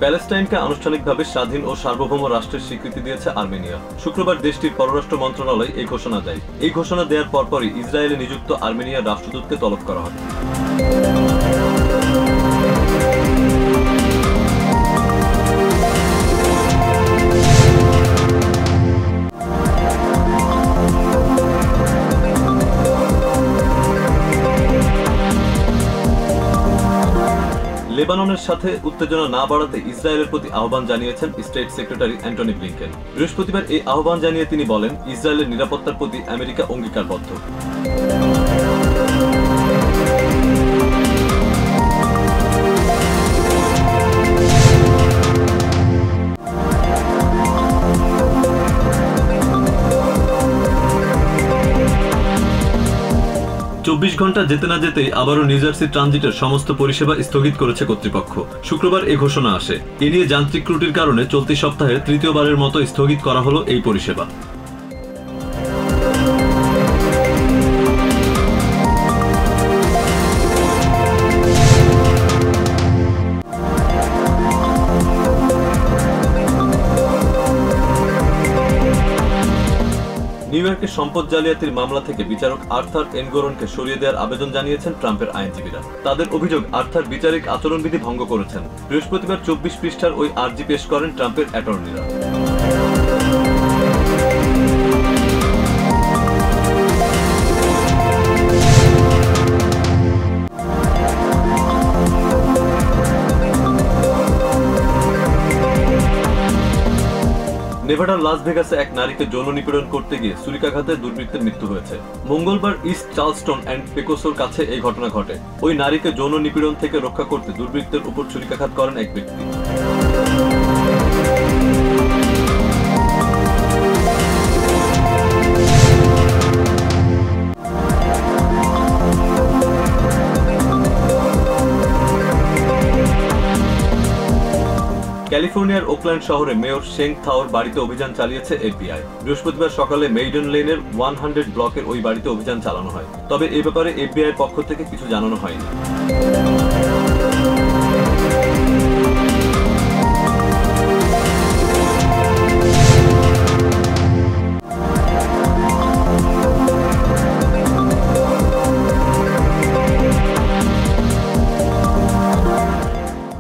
প্যালেস্টাইনকে আনুষ্ঠানিকভাবে স্বাধীন ও সার্বভৌম রাষ্ট্রের স্বীকৃতি দিয়েছে আর্মেনিয়া। শুক্রবার দেশটির পররাষ্ট্র মন্ত্রণালয় এই ঘোষণা দেয়। এই ঘোষণা দেওয়ার পরপরই ইসরায়েলে নিযুক্ত আর্মেনিয়ার রাষ্ট্রদূতকে তলব করা হয়। লেবাননের সাথে উত্তেজনা না বাড়াতে ইসরায়েলের প্রতি আহ্বান জানিয়েছেন স্টেট সেক্রেটারি অ্যান্টনি ব্লিংকেন। বৃহস্পতিবার এই আহ্বান জানিয়ে তিনি বলেন, ইসরায়েলের নিরাপত্তার প্রতি আমেরিকা অঙ্গীকারবদ্ধ। 24 ঘন্টা যেতে না যেতেই আবারও নিউ জার্সি ট্রানজিটের সমস্ত পরিষেবা স্থগিত করেছে কর্তৃপক্ষ। শুক্রবার এ ঘোষণা আসে। এ নিয়ে যান্ত্রিক ত্রুটির কারণে চলতি সপ্তাহে তৃতীয়বারের মতো স্থগিত করা হলো এই পরিষেবা। নিউ ইয়র্কের সম্পদ জালিয়াতির মামলা থেকে বিচারক আর্থার এনগোরনকে সরিয়ে দেওয়ার আবেদন জানিয়েছেন ট্রাম্পের আইনজীবীরা। তাদের অভিযোগ, আর্থার বিচারিক আচরণবিধি ভঙ্গ করেছেন। বৃহস্পতিবার 24 পৃষ্ঠার ওই আর্জি পেশ করেন ট্রাম্পের অ্যাটর্নিরা। নেভাডার লাস ভেগাসে এক নারীকে যৌন নিপীড়ন করতে গিয়ে ছুরিকাঘাতে দুর্বৃত্তের মৃত্যু হয়েছে। মঙ্গলবার ইস্ট চার্লসটন অ্যান্ড পেকোসোর কাছে এই ঘটনা ঘটে। ওই নারীকে যৌন নিপীড়ন থেকে রক্ষা করতে দুর্বৃত্তের উপর ছুরিকাঘাত করেন এক ব্যক্তি। ক্যালিফোর্নিয়ার ওকল্যান্ড শহরে মেয়র শেং থাওর বাড়িতে অভিযান চালিয়েছে এফবিআই। বৃহস্পতিবার সকালে মেইডেন লেনের 100 ব্লকের ওই বাড়িতে অভিযান চালানো হয়। তবে এ ব্যাপারে এফবিআইয়ের পক্ষ থেকে কিছু জানানো হয়নি।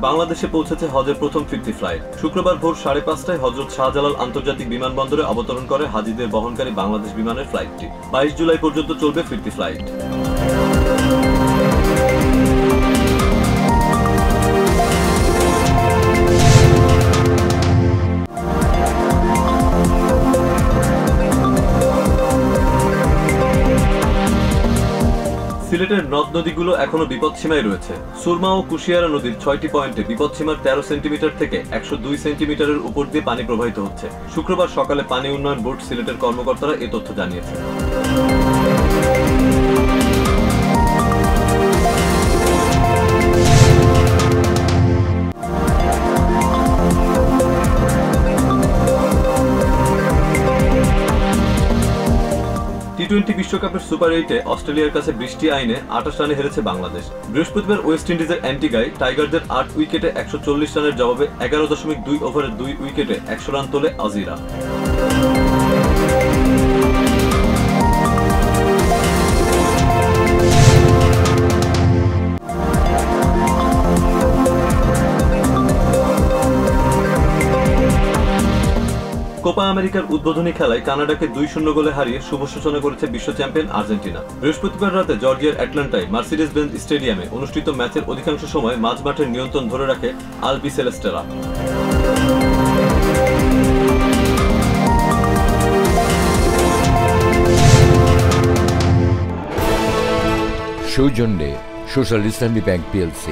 বাংলাদেশে পৌঁছেছে হজের প্রথম ফিরতি ফ্লাইট। শুক্রবার ভোর 5:30টায় হযরত শাহজালাল আন্তর্জাতিক বিমানবন্দরে অবতরণ করে হাজিদের বহনকারী বাংলাদেশ বিমানের ফ্লাইটটি। 22 জুলাই পর্যন্ত চলবে ফিরতি ফ্লাইট। সিলেটের নদ নদীগুলো এখনো বিপদসীমায় রয়েছে। সুরমা ও কুশিয়ারা নদীর 6টি পয়েন্টে বিপদসীমার 13 সেন্টিমিটার থেকে 102 সেন্টিমিটারের উপর দিয়ে পানি প্রবাহিত হচ্ছে। শুক্রবার সকালে পানি উন্নয়ন বোর্ড সিলেটের কর্মকর্তারা এ তথ্য জানিয়েছেন। টি-20 বিশ্বকাপের সুপার 8-এ অস্ট্রেলিয়ার কাছে বৃষ্টি আইনে 28 রানে হেরেছে বাংলাদেশ। বৃহস্পতিবার ওয়েস্ট ইন্ডিজের অ্যান্টিগায় টাইগারদের 8 উইকেটে 140 রানের জবাবে 11.2 ওভারে 2 উইকেটে 100 রান তোলে আজিরা। কোপা আমেরিকার উদ্বোধনী খেলায় কানাডাকে 2-0 গোলে হারিয়ে শুভ সূচনা করেছে বিশ্ব চ্যাম্পিয়ন আর্জেন্টিনা। বৃহস্পতিবার রাতে জর্জিয়ার অ্যাটলান্টায় মার্সিডিজ বেঞ্জ স্টেডিয়ামে অনুষ্ঠিত ম্যাচের অধিকাংশ সময় মাঝমাঠের নিয়ন্ত্রণ ধরে রাখে আলবি সেলেস্টেরা। সৌজন্যে সোশ্যাল ইসলামী ব্যাংক PLC।